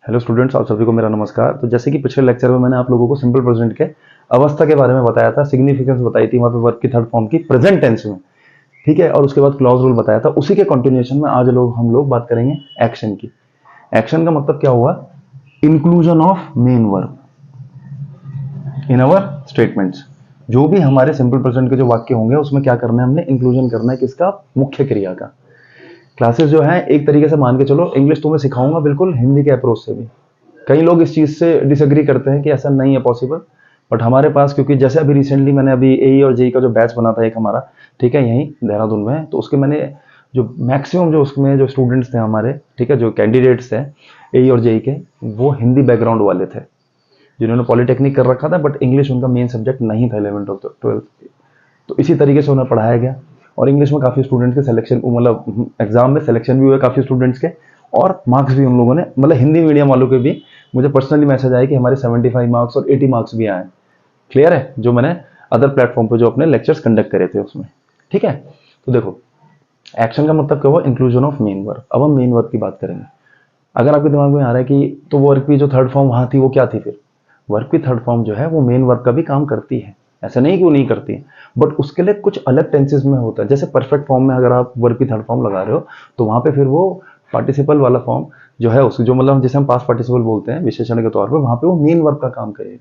Hello students, आप सभी को मेरा नमस्कार। तो जैसे कि पिछले लेक्चर में मैंने आप लोगों को सिंपल प्रेजेंट के अवस्था के बारे में बताया था, सिग्निफिकेंस बताई थी वहां पे वर्ब की थर्ड फॉर्म की प्रेजेंट टेंस में, ठीक है। और उसके बाद क्लॉज रूल बताया था। उसी के कंटिन्यूएशन में आज हम लोग बात करेंगे एक्शन की। एक्शन का मतलब क्या हुआ? Inclusion of main verb in our statements. जो भी हमारे सिंपल प्रेजेंट के जो वाक्य होंगे उसमें क्या करना है, हमने इंक्लूजन करना है किसका? मुख्य क्रिया का। क्लासेस जो है एक तरीके से मान के चलो इंग्लिश तुम्हें सिखाऊंगा बिल्कुल हिंदी के अप्रोच से भी। कई लोग इस चीज से डिसएग्री करते हैं कि ऐसा नहीं है पॉसिबल, बट हमारे पास क्योंकि जैसे अभी रिसेंटली मैंने अभी एई और जेई का जो बैच बना था एक हमारा, ठीक है, यहीं देहरादून में, तो उसके मैंने जो मैक्सिमम जो उसमें जो स्टूडेंट्स थे हमारे, ठीक है, जो कैंडिडेट्स थे एई और जेई के, वो हिंदी बैकग्राउंड वाले थे जिन्होंने पॉलिटेक्निक कर रखा था, बट इंग्लिश उनका मेन सब्जेक्ट नहीं था 11th और 12th। तो इसी तरीके से उन्हें पढ़ाया गया और इंग्लिश में काफ़ी स्टूडेंट्स के सिलेक्शन, मतलब एग्जाम में सिलेक्शन भी हुए काफ़ी स्टूडेंट्स के, और मार्क्स भी हम लोगों ने, मतलब हिंदी मीडियम वालों के भी मुझे पर्सनली मैसेज आया कि हमारे 75 मार्क्स और 80 मार्क्स भी आए। क्लियर है? जो मैंने अदर प्लेटफॉर्म पर जो अपने लेक्चर्स कंडक्ट करे थे उसमें, ठीक है। तो देखो, एक्शन का मतलब क्या हुआ? Inclusion of main verb. अब हम मेन वर्ब की बात करेंगे। अगर आपके दिमाग में आ रहा है कि तो वर्ब की जो थर्ड फॉर्म वहां थी वो क्या थी, फिर वर्ब की थर्ड फॉर्म जो है वो मेन वर्ब का भी काम करती है, ऐसा नहीं कि वो नहीं करती है, बट उसके लिए कुछ अलग टेंसेस में होता है। जैसे परफेक्ट फॉर्म में अगर आप वर्ब की थर्ड फॉर्म लगा रहे हो तो वहां पे फिर वो पार्टिसिपल वाला फॉर्म जो है उसकी, जो मतलब जिसे हम पास्ट पार्टिसिपल बोलते हैं विशेषण के तौर पर, वहां पे वो मेन वर्ब का काम करेगी,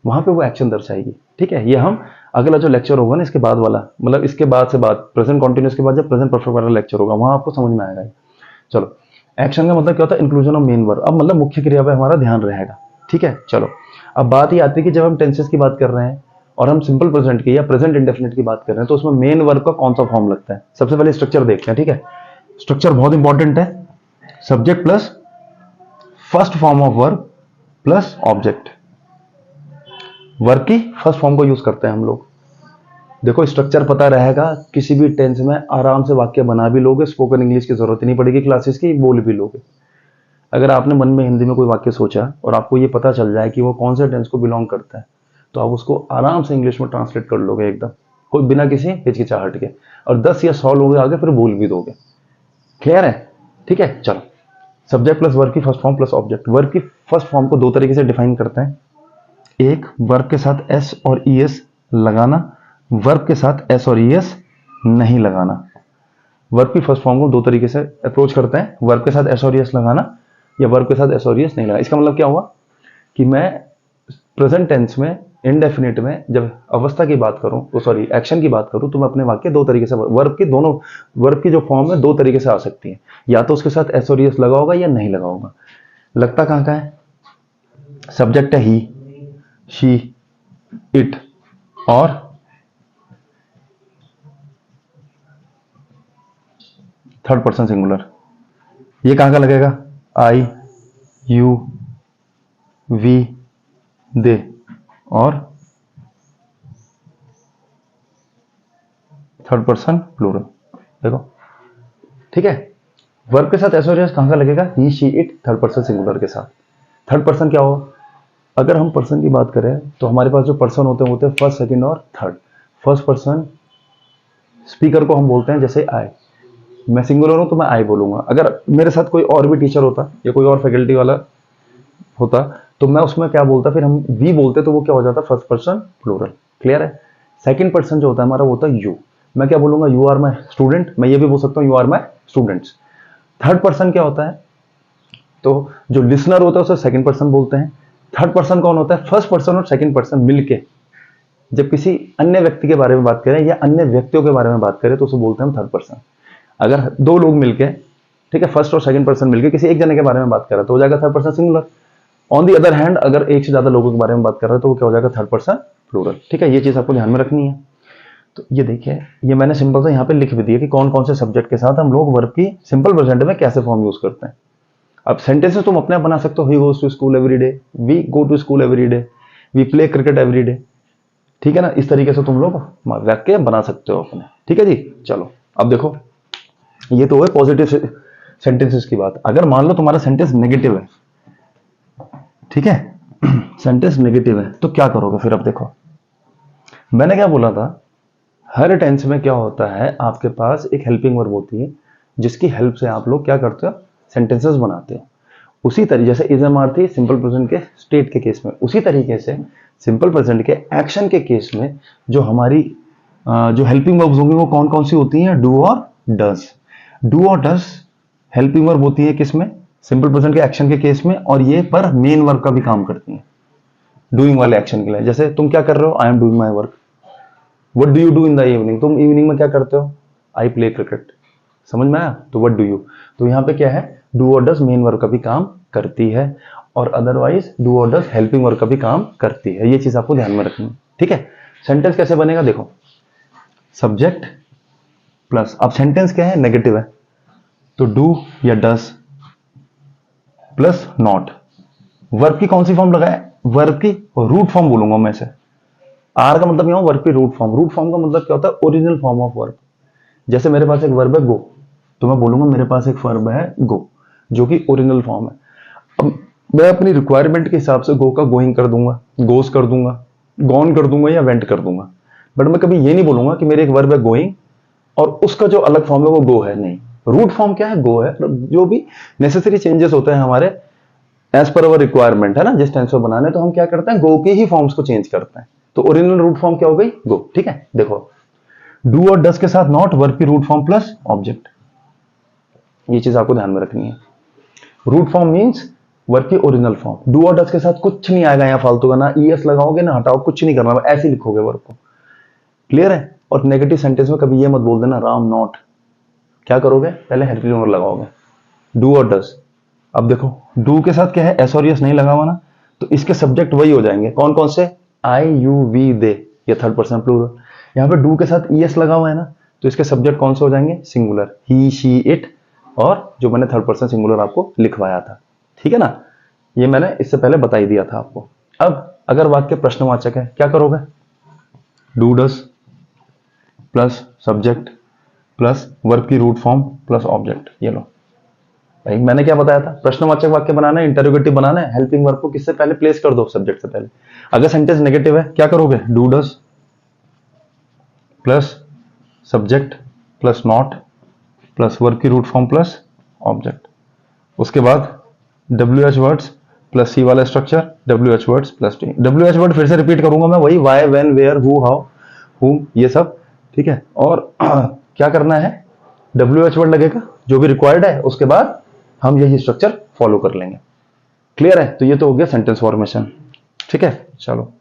वहां पे वो एक्शन दर्शाएगी, ठीक है। ये हम अगला जो लेक्चर होगा ना इसके बाद वाला, मतलब इसके बाद से बात प्रेजेंट कॉन्टिन्यूस के बाद जब प्रेजेंट परफेक्ट वाला लेक्चर होगा वहां आपको समझ में आएगा। चलो, एक्शन का मतलब क्या होता है? Inclusion of main verb. अब मतलब मुख्य क्रिया पे हमारा ध्यान रहेगा, ठीक है। चलो, अब बात ये आती है कि जब हम टेंसेस की बात कर रहे हैं और हम सिंपल प्रेजेंट की या प्रेजेंट इंडेफिनिट की बात कर रहे हैं तो उसमें मेन वर्ब का कौन सा फॉर्म लगता है? सबसे पहले स्ट्रक्चर देखते हैं, ठीक है। स्ट्रक्चर बहुत इंपॉर्टेंट है। Subject plus first form of verb plus object. Verb की फर्स्ट फॉर्म को यूज करते हैं हम लोग। देखो, स्ट्रक्चर पता रहेगा, किसी भी टेंस में आराम से वाक्य बना भी लोगे, स्पोकन इंग्लिश की जरूरत ही नहीं पड़ेगी क्लासेस की, बोल भी लोगे। अगर आपने मन में हिंदी में कोई वाक्य सोचा और आपको ये पता चल जाए कि वो कौन से टेंस को बिलोंग करता है, तो आप उसको आराम से इंग्लिश में ट्रांसलेट कर लोगे एकदम, कोई बिना किसी हिचकिचाहट के, और 10 या 100 लोग आगे फिर बोल भी दोगे। क्लियर है? ठीक है। चलो, सब्जेक्ट प्लस वर्ब की first form plus object. Verb की फर्स्ट फॉर्म को दो तरीके से डिफाइन करते हैं। एक, वर्ब के साथ एस और ई एस लगाना, वर्ब के साथ एस और ई एस नहीं लगाना। वर्ब की फर्स्ट फॉर्म को दो तरीके से अप्रोच करते हैं, वर्ब के साथ एस और ई एस लगाना या वर्ब के साथ एस और ई एस नहीं लगाना। इसका मतलब क्या हुआ कि मैं प्रेजेंट टेंस में, इनडेफिनिट में जब अवस्था की बात करूं, तो सॉरी एक्शन की बात करूं, तो मैं अपने वाक्य दो तरीके से, वर्ब की दोनों, वर्ब की जो फॉर्म है दो तरीके से आ सकती है, या तो उसके साथ एस और ई एस लगा होगा या नहीं लगा होगा। लगता कहां का है? सब्जेक्ट है ही, शी, इट, और थर्ड पर्सन सिंगुलर। ये कहां का लगेगा? आई, यू, वी, दे, और थर्ड पर्सन प्लूरल। देखो, ठीक है। वर्ब के साथ एस और एस कहां का लगेगा? He, she, it, third person singular के साथ। थर्ड पर्सन क्या होगा? अगर हम पर्सन की बात करें तो हमारे पास जो पर्सन होते हैं फर्स्ट, सेकंड और थर्ड। फर्स्ट पर्सन स्पीकर को हम बोलते हैं, जैसे आई, मैं सिंगुलर हूं तो मैं आई बोलूंगा। अगर मेरे साथ कोई और भी टीचर होता या कोई और फैकल्टी वाला होता तो मैं उसमें क्या बोलता, फिर हम वी बोलते तो वो क्या हो जाता? First person plural. क्लियर है? सेकंड पर्सन जो होता है हमारा वो होता है यू। मैं क्या बोलूंगा? You are my student. मैं ये भी बोल सकता हूँ, you are my students. Third person क्या होता है? तो जो लिसनर होता है उसे सेकंड पर्सन बोलते हैं। थर्ड पर्सन कौन होता है? फर्स्ट पर्सन और सेकंड पर्सन मिलके जब किसी अन्य व्यक्ति के बारे में बात करें या अन्य व्यक्तियों के बारे में बात करें तो उसे बोलते हैं हम थर्ड पर्सन। अगर दो लोग मिलके, ठीक है, फर्स्ट और सेकंड पर्सन मिलके किसी एक जने के बारे में बात कर रहा है तो हो जाएगा third person singular. On the other hand, अगर एक से ज्यादा लोगों के बारे में बात कर रहे हैं तो वो क्या हो जाएगा? Third person plural. ठीक है, ये चीज आपको ध्यान में रखनी है। तो ये देखिए, ये मैंने सिंपल से यहाँ पे लिख भी दिया कि कौन कौन से सब्जेक्ट के साथ हम लोग वर्ब की सिंपल प्रेजेंट में कैसे फॉर्म यूज करते हैं। अब सेंटेंसेस तुम अपने बना सकते हो, he goes to school every day, we go to school every day, we play cricket every day. ठीक है ना? इस तरीके से तुम लोग वाक्य बना सकते हो अपने। ठीक है जी। चलो, अब देखो, ये तो है पॉजिटिव सेंटेंसेस की बात। अगर मान लो तुम्हारा सेंटेंस नेगेटिव है, ठीक है, सेंटेंस नेगेटिव है तो क्या करोगे फिर? अब देखो, मैंने क्या बोला था, हर टेंस में क्या होता है, आपके पास एक हेल्पिंग वर्ब होती है जिसकी हेल्प से आप लोग क्या करते हो? सेंटेंसेस बनाते हो। उसी तरीके जैसे इज एम आर थी सिंपल प्रेजेंट के स्टेट के केस में, उसी तरीके से सिंपल प्रेजेंट के एक्शन के केस में जो हमारी जो हेल्पिंग वर्ब्स होंगी वो कौन कौन सी होती हैं? डू और डज। डू और डज हेल्पिंग वर्ब होती है किसमें? सिंपल प्रेजेंट के एक्शन के केस में, और ये पर मेन वर्ब का भी काम करती हैं डूइंग वाले एक्शन के लिए। जैसे तुम क्या कर रहे हो? I am doing my work. What do you do in the evening? तुम इवनिंग में क्या करते हो? I play cricket. समझ में आया? तो व्हाट डू यू, तो यहाँ पे क्या है? डू और डज मेन वर्ब का भी काम करती है, और अदरवाइज डू और डज हेल्पिंग वर्ब का भी काम करती है। ये चीज आपको ध्यान में रखनी है, ठीक है। सेंटेंस कैसे बनेगा? देखो, सब्जेक्ट प्लस, अब सेंटेंस क्या है? नेगेटिव है, तो डू या डज प्लस नॉट। वर्ब की कौन सी फॉर्म लगाए? वर्ब की रूट फॉर्म बोलूंगा मैं इसे। आर का मतलब क्या? वर्ब की रूट फॉर्म। रूट फॉर्म का मतलब क्या होता है? Original form of verb. जैसे मेरे पास एक वर्ब है गो, तो मैं बोलूंगा मेरे पास एक वर्ब है गो, जो कि ओरिजिनल फॉर्म है। अब मैं अपनी रिक्वायरमेंट के हिसाब से गो का गोइंग कर दूंगा, गोस कर दूंगा, गॉन कर दूंगा या वेंट कर दूंगा, बट मैं कभी ये नहीं बोलूंगा कि मेरे एक वर्ब है गोइंग और उसका जो अलग फॉर्म है वो गो है। नहीं, रूट फॉर्म क्या है? गो है। जो भी नेसेसरी चेंजेस होते हैं हमारे एज पर अवर रिक्वायरमेंट है ना, जिस टेंस में बनाने, तो हम क्या करते हैं? गो के ही फॉर्म्स को चेंज करते हैं। तो ओरिजिनल रूट फॉर्म क्या हो गई? गो, ठीक है। देखो, डू और डज के साथ नॉट, वर्ब की रूट फॉर्म प्लस ऑब्जेक्ट। ये चीज आपको ध्यान में रखनी है। रूट फॉर्म मींस वर्ब की ओरिजिनल फॉर्म। डू और डज के साथ कुछ नहीं आएगा यहाँ फालतू का, ना ईएस लगाओगे ना हटाओ, कुछ नहीं करना, ऐसे ही लिखोगे वर्ब को। क्लियर है? और नेगेटिव सेंटेंस में कभी ये मत बोल देना राम नॉट। क्या करोगे? पहले हेल्पिंग वर्ब लगाओगे, डू और डज। अब देखो, डू के साथ क्या है? एस और यस नहीं लगा हुआ ना, तो इसके सब्जेक्ट वही हो जाएंगे। कौन कौन से? आई, यू, वी, दे, ये थर्ड पर्सन प्लूरल। यहाँ पे डू के साथ ईएस लगा हुआ है ना, तो इसके सब्जेक्ट कौन से हो जाएंगे? सिंगुलर, ही, शी, इट, और जो मैंने थर्ड पर्सन सिंगुलर आपको लिखवाया था, ठीक है ना। ये मैंने इससे पहले बता ही दिया था आपको। अब अगर वाक्य प्रश्नवाचक है, क्या करोगे? Do does plus subject plus verb की रूट फॉर्म प्लस ऑब्जेक्ट। ये लो भाई, मैंने क्या बताया था? प्रश्नवाचक वाक्य बनाना है, इंटरोगेटिव बनाना है, हेल्पिंग वर्ब को किससे पहले प्लेस कर दो? सब्जेक्ट से पहले। अगर सेंटेंस नेगेटिव है, क्या करोगे? Do does plus subject plus not plus verb की रूट फॉर्म प्लस ऑब्जेक्ट। उसके बाद WH वर्ड्स प्लस सी वाला स्ट्रक्चर, WH words plus T. WH word फिर से रिपीट करूंगा मैं, वही why, when, where, who, how, whom, ये सब, ठीक है। और क्या करना है? WH वर्ड लगेगा जो भी रिक्वायर्ड है, उसके बाद हम यही स्ट्रक्चर फॉलो कर लेंगे। क्लियर है? तो ये तो हो गया सेंटेंस फॉर्मेशन, ठीक है। चलो,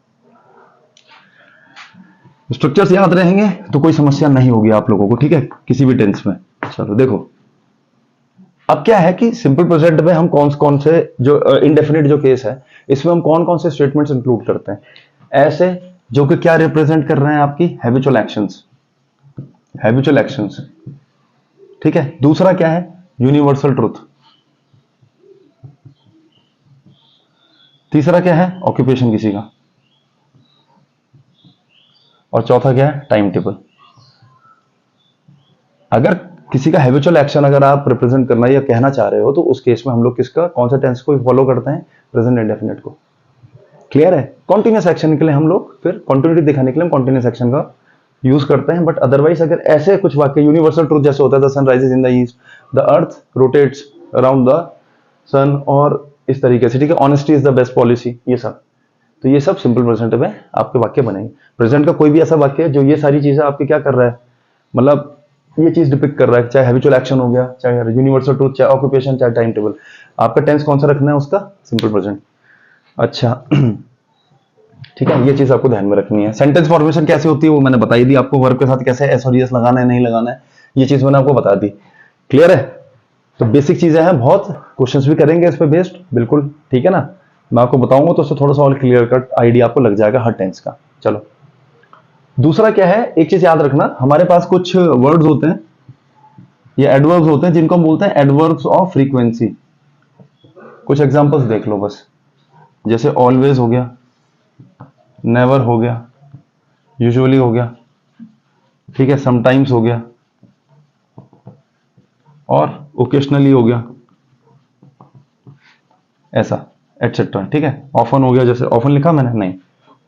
स्ट्रक्चर्स याद रहेंगे तो कोई समस्या नहीं होगी आप लोगों को, ठीक है, किसी भी टेंस में। चलो देखो, अब क्या है कि सिंपल प्रेजेंट में हम कौन कौन से जो इनडेफिनिट जो केस है, इसमें हम कौन कौन से स्टेटमेंट्स इंक्लूड करते हैं? ऐसे जो कि क्या रिप्रेजेंट कर रहे हैं? आपकी हैबिचुअल एक्शंस, हैबिचुअल एक्शंस, ठीक है। दूसरा क्या है? Universal truth. तीसरा क्या है? ऑक्यूपेशन किसी का। और चौथा क्या है? Time table. अगर किसी का हैबिचुअल एक्शन अगर आप रिप्रेजेंट करना या कहना चाह रहे हो, तो उस केस में हम लोग किसका, कौन सा टेंस को फॉलो करते हैं? प्रेजेंट इंडेफिनिट को। क्लियर है? कॉन्टिन्यूस एक्शन के लिए हम लोग फिर कॉन्टिन्यूटी दिखाने के लिए कॉन्टिन्यूस एक्शन का यूज करते हैं। बट अदरवाइज अगर ऐसे कुछ वाक्य यूनिवर्सल ट्रूथ जैसे होता है, the sun rises in the east, the earth rotates around the sun, और इस तरीके से, ठीक है, honesty is the best policy, ये सब, तो ये सब सिंपल प्रेजेंट में आपके वाक्य बनेंगे। प्रेजेंट का कोई भी ऐसा वाक्य जो ये सारी चीजें आपके क्या कर रहा है, मतलब ये चीज डिपिक्ट कर रहा है, चाहे हैबिचुअल एक्शन हो गया, चाहे यूनिवर्सल ट्रूथ, चाहे ऑक्यूपेशन, चाहे टाइम टेबल, आपका टेंस कौन सा रखना है? उसका सिंपल प्रेजेंट। अच्छा, ठीक है, ये चीज आपको ध्यान में रखनी है। सेंटेंस फॉर्मेशन कैसे होती है वो मैंने बताई दी आपको, वर्ब के साथ कैसे एस और एस लगाना है, नहीं लगाना है, ये चीज मैंने आपको बता दी। क्लियर है? तो बेसिक चीजें हैं, बहुत क्वेश्चंस भी करेंगे इस पे बेस्ड, बिल्कुल, ठीक है ना। मैं आपको बताऊंगा तो उससे थोड़ा सा और क्लियर कट आइडिया आपको लग जाएगा हर टेंस का। चलो, दूसरा क्या है? एक चीज याद रखना, हमारे पास कुछ वर्ड्स होते हैं या एडवर्ब्स होते हैं जिनको हम बोलते हैं एडवर्ब्स ऑफ फ्रीक्वेंसी। कुछ एग्जांपल्स देख लो बस, जैसे ऑलवेज हो गया, नेवर हो गया, यूजुअली हो गया, ठीक है, समटाइम्स हो गया, और ओकेशनली हो गया, ऐसा एटसेट्रा, ठीक है। ऑफन हो गया, जैसे ऑफन लिखा मैंने, नहीं,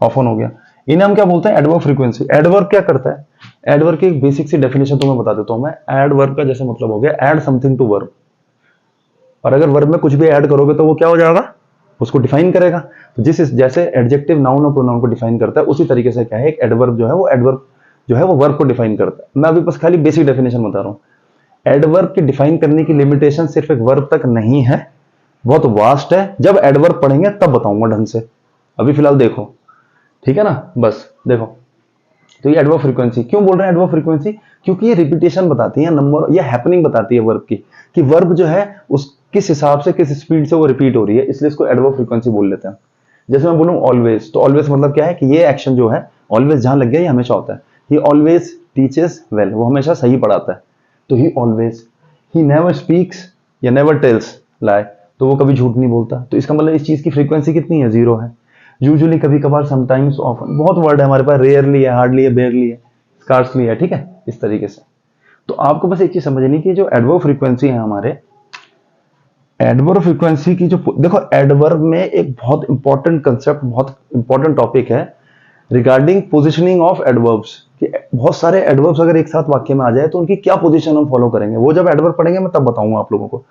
ऑफन हो गया। इन्हें हम क्या बोलते हैं? Adverb frequency. एडवर्ब क्या करता है? एडवर्ब की एक बेसिक सी डेफिनेशन तुम्हें बता देता हूं मैं। एडवर्ब का जैसे मतलब हो गया ऐड समथिंग टू वर्ब। और अगर वर्ब में कुछ भी ऐड करोगे तो वो क्या हो जाएगा, उसको डिफाइन करेगा। तो जैसे एडजेक्टिव नाउन और प्रोनाउन को डिफाइन करता है, उसी तरीके से क्या है, एक एडवर्ब जो है वो वर्ब को डिफाइन करता है। मैं अभी बस खाली बेसिक डेफिनेशन बता रहा हूँ। एडवर्ब की डिफाइन करने की लिमिटेशन सिर्फ एक वर्ब तक नहीं है, बहुत वास्ट है। जब एडवर्ब पढ़ेंगे तब बताऊंगा ढंग से, अभी फिलहाल देखो, ठीक है ना। बस देखो, तो ये एडवर्ब फ्रीक्वेंसी क्यों बोल रहे हैं, एडवर्ब फ्रीक्वेंसी क्योंकि ये रिपीटेशन बताती है, नंबर या हैपनिंग बताती है वर्ब की, कि वर्ब जो है उस किस हिसाब से, किस स्पीड से वो रिपीट हो रही है, इसलिए इसको एडवर्ब फ्रीक्वेंसी बोल लेते हैं। जैसे मैं बोलूं ऑलवेज, तो ऑलवेज मतलब क्या है कि ये एक्शन जो है ऑलवेज जहां लग गया ये हमेशा होता है। ही ऑलवेज टीचेस वेल, वो हमेशा सही पढ़ाता है, तो ही ऑलवेज। ही नेवर स्पीक्स या नेवर टेल्स लाई, तो वो कभी झूठ नहीं बोलता। तो इसका मतलब इस चीज की फ्रीक्वेंसी कितनी है, 0 है। यूजुअली, कभी कभार, समटाइम्स, ऑफन, बहुत वर्ड है हमारे पास, रेयरली है, हार्डली है, बेयरली है, स्कार्सली है, ठीक है, इस तरीके से। तो आपको बस एक चीज समझनी कि जो एडवर्ब फ्रीक्वेंसी है हमारे, एडवर्ब फ्रीक्वेंसी की जो, देखो एडवर्ब में एक बहुत इंपॉर्टेंट कंसेप्ट, बहुत इंपॉर्टेंट टॉपिक है रिगार्डिंग पोजिशनिंग ऑफ एडवर्ब्स, कि बहुत सारे एडवर्ब्स अगर एक साथ वाक्य में आ जाए तो उनकी क्या पोजीशन हम फॉलो करेंगे, वो जब एडवर्ब पढ़ेंगे मैं तब बताऊंगा आप लोगों को,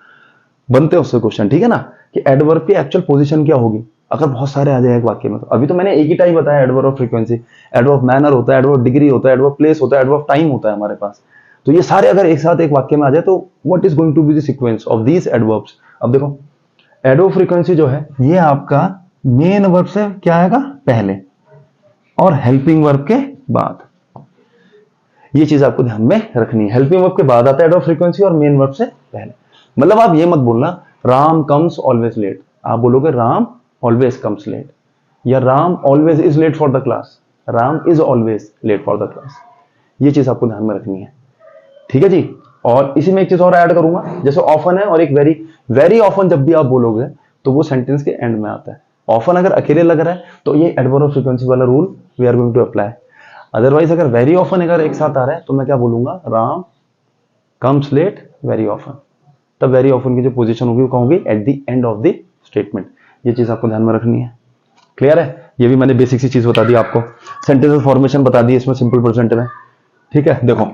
बनते हैं उससे क्वेश्चन, ठीक है ना, कि एडवर्ब की एक्चुअल पोजीशन क्या होगी अगर बहुत सारे आ जाए एक वाक्य में। तो अभी तो मैंने एक ही टाइप बताया adverb of frequency, adverb manner होता है, एडवर्ब डिग्री होता है, एडवर्ब प्लेस होता है, एडवर्ब टाइम होता है हमारे पास। तो ये सारे अगर एक साथ एक वाक्य में आ जाए तो what is going to be the sequence of these adverbs. अब देखो, एडवर्ब फ्रीक्वेंसी जो है ये आपका मेन वर्ब से क्या आएगा पहले और हेल्पिंग वर्ब के बाद, ये चीज आपको ध्यान में रखनी है। हेल्पिंग वर्ब के बाद आता है एडवर्ब फ्रीक्वेंसी और मेन वर्ब से पहले। मतलब आप ये मत बोलना राम कम्स ऑलवेज लेट, आप बोलोगे राम ऑलवेज कम्स लेट, या Ram always is late for the class, Ram is always late for the class. ये चीज आपको ध्यान में रखनी है, ठीक है जी। और इसी में एक चीज और ऐड करूंगा, जैसे ऑफन है और एक वेरी, वेरी ऑफन जब भी आप बोलोगे तो वो सेंटेंस के एंड में आता है। ऑफन अगर अकेले लग रहा है तो ये एडवर्ब फ्रीक्वेंसी वाला rule we are going to apply. Otherwise अगर वेरी ऑफन अगर एक साथ आ रहा है तो मैं क्या बोलूंगा, Ram comes late very often, तब वेरी ऑफन की जो पोजीशन होगी वो कहूंगी at the end of the statement. ये चीज आपको ध्यान में रखनी है, क्लियर है। ये भी मैंने बेसिक सी चीज बता दी आपको, सेंटेंस फॉर्मेशन बता दी इसमें सिंपल प्रेजेंट में, ठीक है। देखो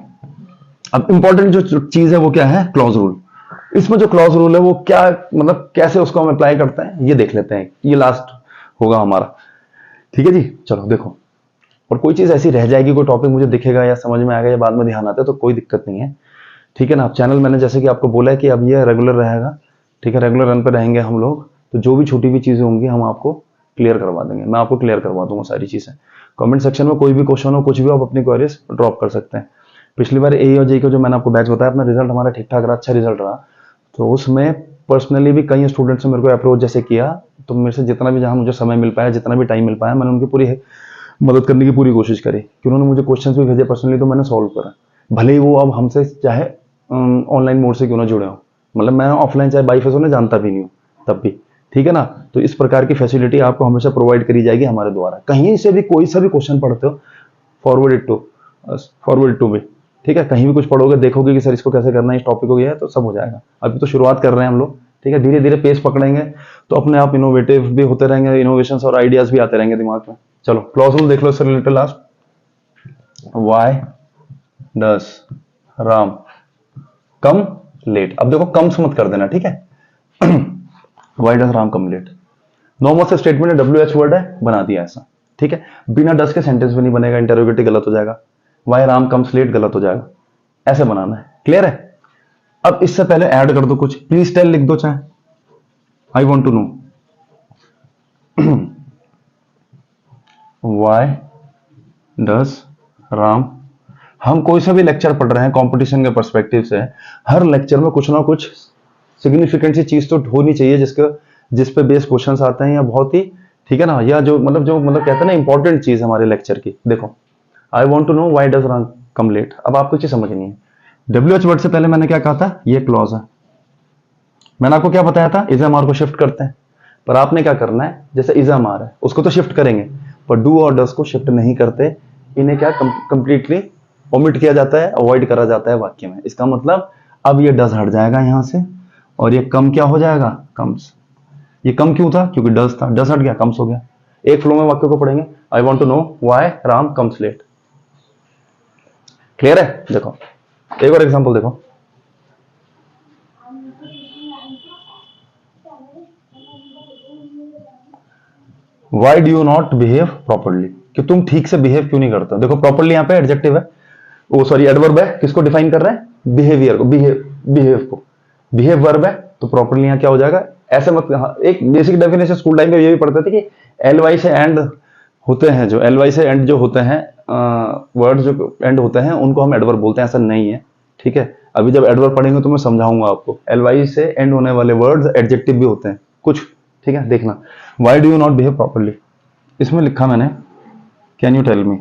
अब इंपॉर्टेंट जो चीज है वो क्या है, क्लॉज रूल। इसमें जो क्लॉज रूल है वो क्या, मतलब कैसे उसको हम अप्लाई करते हैं ये देख लेते हैं, ये लास्ट होगा हमारा, ठीक है जी। चलो देखो, और कोई चीज ऐसी रह जाएगी, कोई टॉपिक मुझे दिखेगा या समझ में आएगा या बाद में ध्यान आता है तो कोई दिक्कत नहीं है, ठीक है ना। आप चैनल मैंने जैसे कि आपको बोला है कि अब ये रेगुलर रहेगा, ठीक है, रेगुलर रन पे रहेंगे हम लोग, तो जो भी छोटी भी चीजें होंगी हम आपको क्लियर करवा देंगे, मैं आपको क्लियर करवा दूंगा सारी चीजें। कमेंट सेक्शन में कोई भी क्वेश्चन हो, कुछ भी, आप अपनी क्वेरीज ड्रॉप कर सकते हैं। पिछली बार ए और जे का जो मैंने आपको बैच बताया, अपना रिजल्ट हमारा ठीक ठाक रहा, अच्छा रिजल्ट रहा, तो उसमें पर्सनली भी कई स्टूडेंट्स ने मेरे को अप्रोच जैसे किया, तो मेरे से जितना भी, जहां मुझे समय मिल पाया, जितना भी टाइम मिल पाया, मैंने उनकी पूरी मदद करने की पूरी कोशिश करी, कि उन्होंने मुझे क्वेश्चंस भी भेजे पर्सनली, तो मैंने सॉल्व करा, भले ही वो अब हमसे चाहे ऑनलाइन मोड से क्यों ना जुड़े हो, मतलब मैं ऑफलाइन चाहे बाई फेस उन्हें जानता भी नहीं हूँ तब भी, ठीक है ना। तो इस प्रकार की फैसिलिटी आपको हमेशा प्रोवाइड करी जाएगी हमारे द्वारा। कहीं से भी कोई सा भी क्वेश्चन पढ़ते हो, फॉरवर्ड टू मी, ठीक है। कहीं भी कुछ पढ़ोगे, देखोगे कि सर इसको कैसे करना है, इस टॉपिक को, गया तो सब हो जाएगा। अभी तो शुरुआत कर रहे हैं हम लोग, ठीक है, धीरे धीरे पेस पकड़ेंगे तो अपने आप इनोवेटिव भी होते रहेंगे, इनोवेशन और आइडियाज भी आते रहेंगे दिमाग में। चलो क्लॉज रूल देख लो इससे related last, why does Ram come late. अब देखो कम्स मत कर देना, ठीक है। Why does Ram come late, normal से स्टेटमेंट है, WH वर्ड है, बना दिया ऐसा, ठीक है। बिना डस के सेंटेंस भी नहीं बनेगा, इंटरोगेटिव गलत हो जाएगा, वाई राम कम्स लेट गलत हो जाएगा, ऐसे बनाना है, क्लियर है। अब इससे पहले ऐड कर दो कुछ, प्लीज टेल लिख दो, चाहे I want to know why does Ram. हम कोई सा भी लेक्चर पढ़ रहे हैं कंपटीशन के पर्सपेक्टिव से, हर लेक्चर में कुछ ना कुछ सिग्निफिकेंट सी चीज तो होनी चाहिए जिस पे बेस क्वेश्चंस आते हैं, या बहुत ही, ठीक है ना, या जो कहते हैं ना इंपॉर्टेंट चीज हमारे लेक्चर की। देखो I want to know why does Ram come late, अब आपको चीज समझनी है। WH वर्ड से पहले मैंने क्या कहा था, ये क्लॉज है, मैंने आपको क्या बताया था, इज एम आर को शिफ्ट करते हैं, पर आपने क्या करना है, जैसे इज एम आर है उसको तो शिफ्ट करेंगे, पर डू और डस को शिफ्ट नहीं करते, इन्हें क्या कंप्लीटली ओमिट किया जाता है, अवॉइड करा जाता है वाक्य में। इसका मतलब अब ये डस हट जाएगा यहां से, और ये कम क्या हो जाएगा, कम्स। ये कम क्यों था, क्योंकि डस था, डस हट गया, कम्स हो गया। एक फ्लो में वाक्य को पढ़ेंगे, I want to know why Ram comes late, clear है। देखो एक और एग्जाम्पल देखो, why do you not behave properly, कि तुम ठीक से बिहेव क्यों नहीं करते हो। देखो प्रॉपरली यहाँ पे एडजेक्टिव है, वो सॉरी एडवर्ब है, किसको डिफाइन कर रहे हैं, बिहेवियर को, बिहेव को। बिहेव वर्ब है तो प्रॉपरली यहाँ क्या हो जाएगा, ऐसे मत। हाँ, एक बेसिक डेफिनेशन स्कूल टाइम पे ये भी पढ़ते थे कि एल वाई से एंड होते हैं, जो एल वाई से एंड जो होते हैं वर्ड जो एंड होते हैं उनको हम एडवर्ब बोलते हैं, ऐसा नहीं है, ठीक है। अभी जब एडवर्ब पढ़ेंगे तो मैं समझाऊंगा आपको, एल वाई से एंड होने वाले वर्ड्स एडजेक्टिव भी होते हैं कुछ, ठीक है। देखना, Y do you not behave properly, इसमें लिखा मैंने कैन यू टेल मी।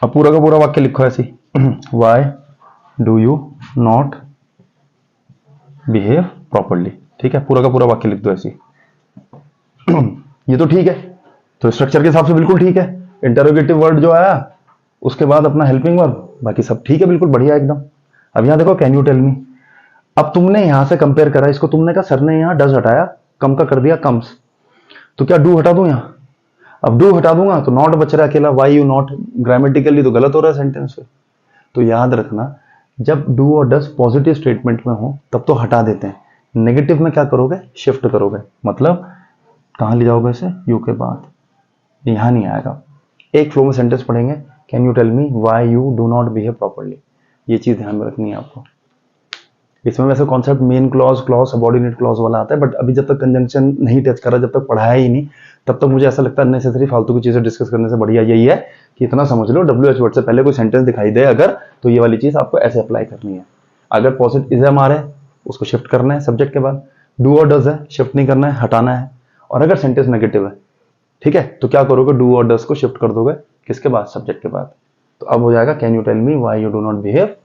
अब पूरा का पूरा वाक्य लिखो ऐसी, Y do you not behave properly, ठीक है। पूरा का पूरा वाक्य लिख दो ऐसी। ये तो ठीक है, तो स्ट्रक्चर के हिसाब से बिल्कुल ठीक है। इंटरोगेटिव वर्ड जो आया उसके बाद अपना हेल्पिंग वर्ब, बाकी सब ठीक है, बिल्कुल बढ़िया एकदम। अब यहां देखो कैन यू टेल मी। अब तुमने यहां से कंपेयर करा इसको, तुमने कहा सर ने यहां डज हटाया, कम का कर दिया कम्स, तो क्या डू हटा दूं यहां। अब डू हटा दूंगा तो नॉट बच रहा है अकेला, वाई यू नॉट, ग्रामेटिकली तो गलत हो रहा है सेंटेंस पे। तो याद रखना, जब डू और डस पॉजिटिव स्टेटमेंट में हो तब तो हटा देते हैं, नेगेटिव में क्या करोगे, शिफ्ट करोगे। मतलब कहां ले जाओगे इसे, यू के बाद, यहां नहीं आएगा। एक फ्लो में सेंटेंस पढ़ेंगे, can you tell me why you do not behave properly, ये चीज ध्यान में रखनी है आपको। इसमें वैसे concept main clause, clause subordinate clause वाला आता है, बट अभी जब तक कंजंक्शन नहीं टच करा, जब तक पढ़ाया ही नहीं, तब तक मुझे ऐसा लगता है अननेसेसरी फालतू की चीजें डिस्कस करने से बढ़िया यही है कि इतना समझ लो, WH वर्ड से पहले कोई सेंटेंस दिखाई दे अगर, तो ये वाली चीज आपको ऐसे अप्लाई करनी है। अगर पॉजिटिव इजम आ रहा है उसको शिफ्ट करना है सब्जेक्ट के बाद, डू और डज है शिफ्ट नहीं करना है, हटाना है। और अगर सेंटेंस नेगेटिव है, ठीक है, तो क्या करोगे, डू और डज को शिफ्ट कर दोगे किसके बाद, सब्जेक्ट के बाद। तो अब हो जाएगा can you tell me why you do not behave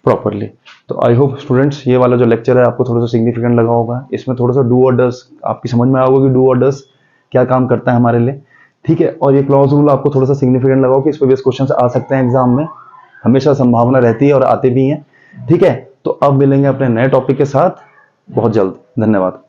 properly. तो आई होप स्टूडेंट्स ये वाला जो लेक्चर है आपको थोड़ा सा सिग्निफिकेंट लगा होगा। इसमें थोड़ा सा डू और डज आपकी समझ में आएगा कि डू और डज क्या काम करता है हमारे लिए, ठीक है। और ये क्लॉज रूल आपको थोड़ा सा सिग्निफिकेंट लगा कि इस पे बेस क्वेश्चन आ सकते हैं एग्जाम में, हमेशा संभावना रहती है और आते भी हैं, ठीक है। तो अब मिलेंगे अपने नए टॉपिक के साथ बहुत जल्द। धन्यवाद।